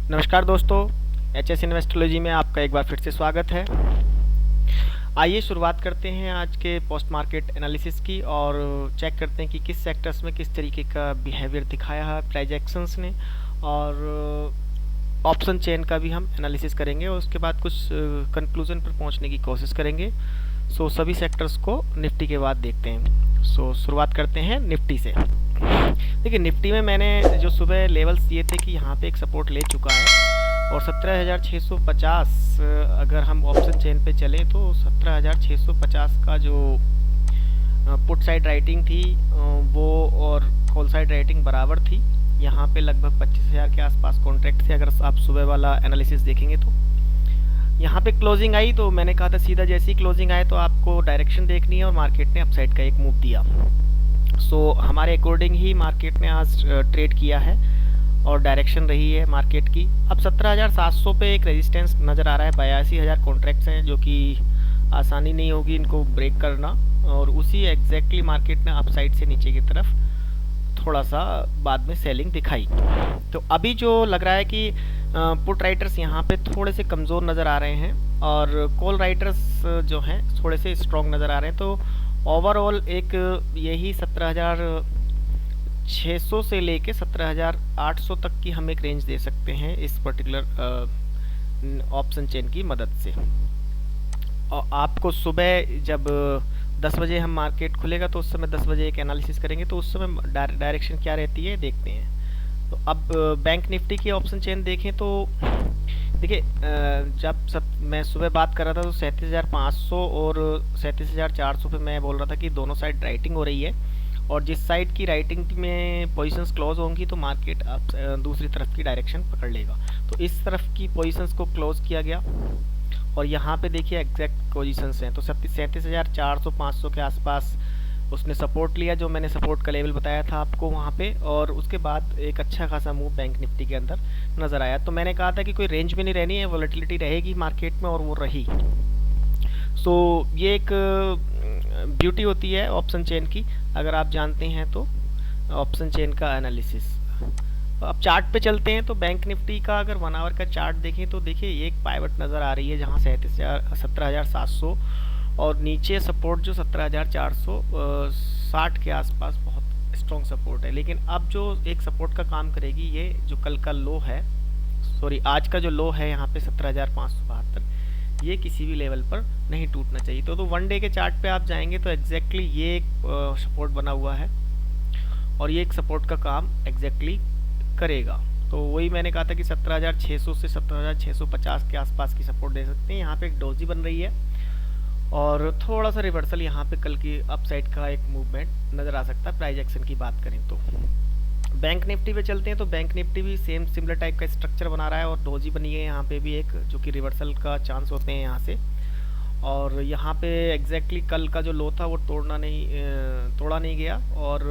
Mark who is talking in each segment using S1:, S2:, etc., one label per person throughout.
S1: नमस्कार दोस्तों, एचएस इन्वेस्टोलॉजी में आपका एक बार फिर से स्वागत है। आइए शुरुआत करते हैं आज के पोस्ट मार्केट एनालिसिस की और चेक करते हैं कि किस सेक्टर्स में किस तरीके का बिहेवियर दिखाया है प्राइस एक्शंस ने, और ऑप्शन चेन का भी हम एनालिसिस करेंगे और उसके बाद कुछ कंक्लूजन पर पहुंचने की कोशिश करेंगे। सभी सेक्टर्स को निफ्टी के बाद देखते हैं। शुरुआत करते हैं निफ्टी से। देखिए, निफ्टी में मैंने जो सुबह लेवल्स दिए थे कि यहाँ पे एक सपोर्ट ले चुका है और 17,650 अगर हम ऑप्शन चेन पे चले तो 17,650 का जो पुट साइड राइटिंग थी वो और कॉल साइड राइटिंग बराबर थी। यहाँ पे लगभग 25,000 के आसपास कॉन्ट्रैक्ट थे। अगर आप सुबह वाला एनालिसिस देखेंगे तो यहाँ पे क्लोजिंग आई तो मैंने कहा था सीधा जैसी क्लोजिंग आए तो आपको डायरेक्शन देखनी है, और मार्केट ने अपसाइड का एक मूव दिया। हमारे अकॉर्डिंग ही मार्केट ने आज ट्रेड किया है और डायरेक्शन रही है मार्केट की। अब 17,700 पे एक रेजिस्टेंस नज़र आ रहा है। 82,000 कॉन्ट्रैक्ट्स हैं जो कि आसानी नहीं होगी इनको ब्रेक करना, और उसी एग्जैक्टली मार्केट ने अपसाइड से नीचे की तरफ थोड़ा सा बाद में सेलिंग दिखाई। तो अभी जो लग रहा है कि पुट राइटर्स यहाँ पे थोड़े से कमज़ोर नज़र आ रहे हैं और कॉल राइटर्स जो हैं थोड़े से स्ट्रॉन्ग नज़र आ रहे हैं। तो ओवरऑल एक यही 17,600 से लेके 17,800 तक की हम एक रेंज दे सकते हैं इस पर्टिकुलर ऑप्शन चेन की मदद से। और आपको सुबह जब 10 बजे हम मार्केट खुलेगा तो उस समय 10 बजे एक एनालिसिस करेंगे, तो उस समय डायरेक्शन क्या रहती है देखते हैं। तो अब बैंक निफ्टी की ऑप्शन चेन देखें तो देखिए, जब मैं सुबह बात कर रहा था तो 37,500 और 37,400 पे मैं बोल रहा था कि दोनों साइड राइटिंग हो रही है, और जिस साइड की राइटिंग में पोजीशंस क्लोज होंगी तो मार्केट अब दूसरी तरफ की डायरेक्शन पकड़ लेगा। तो इस तरफ की पोजीशंस को क्लोज किया गया और यहाँ पे देखिए एग्जैक्ट पोजीशंस हैं। तो 37,400-500 के आसपास उसने सपोर्ट लिया, जो मैंने सपोर्ट का लेवल बताया था आपको वहाँ पे, और उसके बाद एक अच्छा खासा मूव बैंक निफ्टी के अंदर नज़र आया। तो मैंने कहा था कि कोई रेंज में नहीं रहनी है, वॉलेटिलिटी रहेगी मार्केट में, और वो रही। ये एक ब्यूटी होती है ऑप्शन चेन की, अगर आप जानते हैं तो ऑप्शन चेन का एनालिसिस। अब चार्ट पे चलते हैं तो बैंक निफ्टी का अगर 1 आवर का चार्ट देखें तो देखिए एक पाइवट नज़र आ रही है जहाँ 17,700 और नीचे सपोर्ट जो 17,460 के आसपास बहुत स्ट्रॉन्ग सपोर्ट है। लेकिन अब जो एक सपोर्ट का काम करेगी, ये जो कल का लो है, सॉरी आज का जो लो है यहाँ पे 17,572, ये किसी भी लेवल पर नहीं टूटना चाहिए। तो 1 डे के चार्ट पे आप जाएंगे तो एग्जैक्टली ये एक सपोर्ट बना हुआ है और ये एक सपोर्ट का काम एग्जैक्टली करेगा। तो वही मैंने कहा था कि 17,600 से 17,650 के आसपास की सपोर्ट दे सकते हैं। यहाँ पे एक डोजी बन रही है और थोड़ा सा रिवर्सल यहाँ पे कल की अपसाइड का एक मूवमेंट नज़र आ सकता है प्राइस एक्शन की बात करें तो। बैंक निफ्टी पे चलते हैं तो बैंक निफ्टी भी सेम सिमिलर टाइप का स्ट्रक्चर बना रहा है और डोजी बनी है यहाँ पे भी एक, जो कि रिवर्सल का चांस होते हैं यहाँ से। और यहाँ पे एग्जैक्टली कल का जो लो था वो तोड़ा नहीं गया, और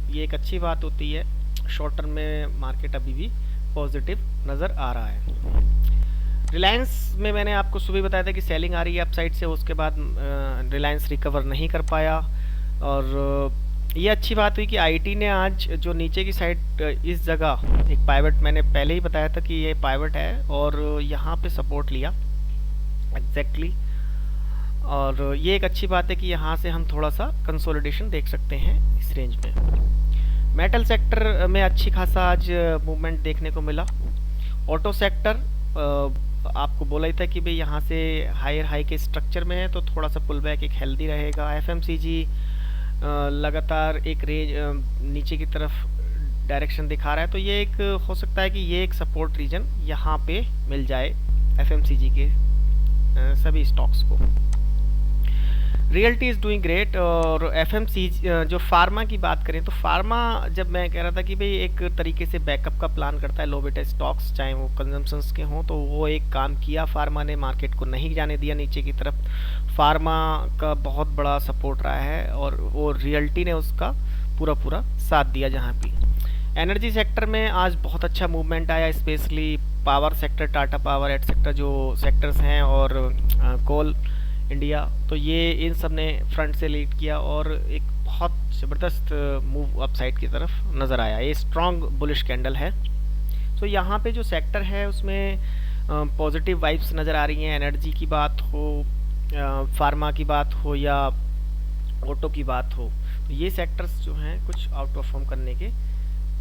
S1: ये एक अच्छी बात होती है। शॉर्ट टर्म में मार्केट अभी भी पॉजिटिव नज़र आ रहा है। रिलायंस में मैंने आपको सुबह बताया था कि सेलिंग आ रही है अपसाइड से, उसके बाद रिलायंस रिकवर नहीं कर पाया, और ये अच्छी बात हुई कि आईटी ने आज जो नीचे की साइड इस जगह एक पाइवट, मैंने पहले ही बताया था कि ये पाइवट है, और यहाँ पे सपोर्ट लिया एग्जैक्टली। और ये एक अच्छी बात है कि यहाँ से हम थोड़ा सा कंसोलिडेशन देख सकते हैं इस रेंज में। मेटल सेक्टर में अच्छी खासा आज मूवमेंट देखने को मिला। ऑटो सेक्टर आपको बोला ही था कि भाई यहाँ से हायर हाई के स्ट्रक्चर में है तो थोड़ा सा पुल बैक एक हेल्दी रहेगा। एफएमसीजी लगातार एक रेंज नीचे की तरफ डायरेक्शन दिखा रहा है, तो ये एक हो सकता है कि ये एक सपोर्ट रीजन यहाँ पे मिल जाए एफएमसीजी के सभी स्टॉक्स को। Realty is doing great. और एफएमसीजी जो फार्मा की बात करें तो फार्मा, जब मैं कह रहा था कि भाई एक तरीके से बैकअप का प्लान करता है लो बेटा स्टॉक्स, चाहे वो कंजम्पशंस के हों, तो वो एक काम किया फार्मा ने, मार्केट को नहीं जाने दिया नीचे की तरफ। फार्मा का बहुत बड़ा सपोर्ट रहा है और वो रियल्टी ने उसका पूरा साथ दिया। जहाँ भी एनर्जी सेक्टर में आज बहुत अच्छा मूवमेंट आया, specially power sector, Tata power etcetera जो सेक्टर्स हैं, और कोल इंडिया, तो ये इन सब ने फ्रंट से लीड किया और एक बहुत ज़बरदस्त मूव अपसाइड की तरफ नज़र आया। ये स्ट्रॉन्ग बुलिश कैंडल है। सो यहाँ पे जो सेक्टर है उसमें पॉजिटिव वाइब्स नज़र आ रही हैं। एनर्जी की बात हो, फार्मा की बात हो या ऑटो की बात हो, तो ये सेक्टर्स जो हैं कुछ आउट परफॉर्म करने के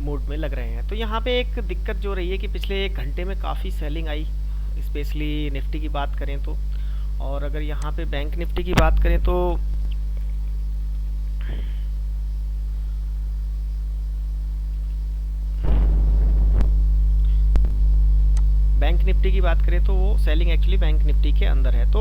S1: मूड में लग रहे हैं। तो यहाँ पे एक दिक्कत जो रही है कि पिछले 1 घंटे में काफ़ी सेलिंग आई, स्पेशली निफ्टी की बात करें तो। और अगर यहाँ पे बैंक निफ्टी की बात करें तो बैंक निफ्टी की बात करें तो वो सेलिंग एक्चुअली बैंक निफ्टी के अंदर है। तो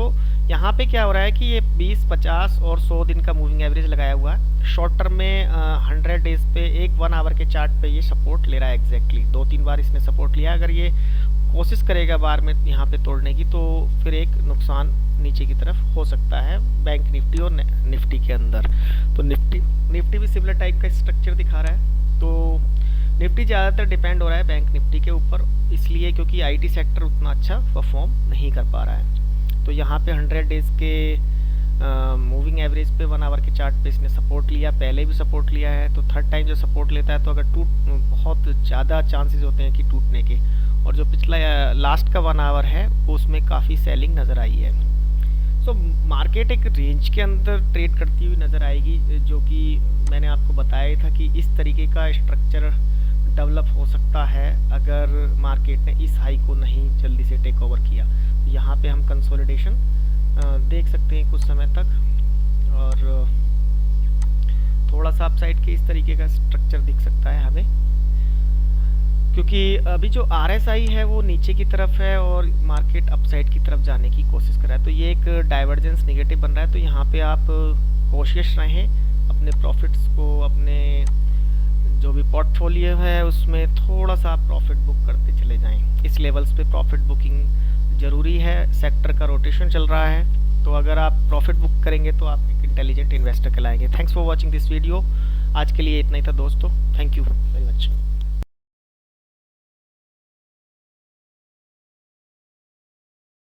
S1: यहाँ पे क्या हो रहा है कि ये 20, 50 और 100 दिन का मूविंग एवरेज लगाया हुआ है। शॉर्ट टर्म में 100 डेज पे एक 1 आवर के चार्ट पे ये सपोर्ट ले रहा है एग्जैक्टली। 2-3 बार इसने सपोर्ट लिया। अगर ये कोशिश करेगा बार में यहाँ पे तोड़ने की तो फिर एक नुकसान नीचे की तरफ हो सकता है बैंक निफ्टी और निफ्टी के अंदर। तो निफ्टी भी सिमिलर टाइप का स्ट्रक्चर दिखा रहा है। तो निफ्टी ज़्यादातर डिपेंड हो रहा है बैंक निफ्टी के ऊपर, इसलिए क्योंकि आईटी सेक्टर उतना अच्छा परफॉर्म नहीं कर पा रहा है। तो यहाँ पे 100 डेज़ के मूविंग एवरेज पे 1 आवर के चार्ट पे इसने सपोर्ट लिया, पहले भी सपोर्ट लिया है। तो थर्ड टाइम जो सपोर्ट लेता है तो अगर बहुत ज़्यादा चांसेस होते हैं कि टूटने के। और जो पिछला लास्ट का 1 आवर है उसमें काफ़ी सेलिंग नज़र आई है। सो मार्केट एक रेंज के अंदर ट्रेड करती हुई नज़र आएगी, जो कि मैंने आपको बताया था कि इस तरीके का स्ट्रक्चर डेवलप हो सकता है अगर मार्केट ने इस हाई को नहीं जल्दी से टेक ओवर किया। तो यहाँ पे हम कंसोलिडेशन देख सकते हैं कुछ समय तक, और थोड़ा सा अपसाइड के इस तरीके का स्ट्रक्चर दिख सकता है हमें, क्योंकि अभी जो RSI है वो नीचे की तरफ है और मार्केट अपसाइड की तरफ जाने की कोशिश कर रहा है। तो ये एक डाइवर्जेंस नेगेटिव बन रहा है। तो यहाँ पे आप कोशिश रहें, अपने प्रॉफिट्स को, अपने जो भी पोर्टफोलियो है उसमें थोड़ा सा आप प्रॉफिट बुक करते चले जाएं। इस लेवल्स पे प्रॉफिट बुकिंग ज़रूरी है। सेक्टर का रोटेशन चल रहा है, तो अगर आप प्रॉफिट बुक करेंगे तो आप एक इंटेलिजेंट इन्वेस्टर कहलाएंगे। Thanks for watching this video. आज के लिए इतना ही था दोस्तों। Thank you very much.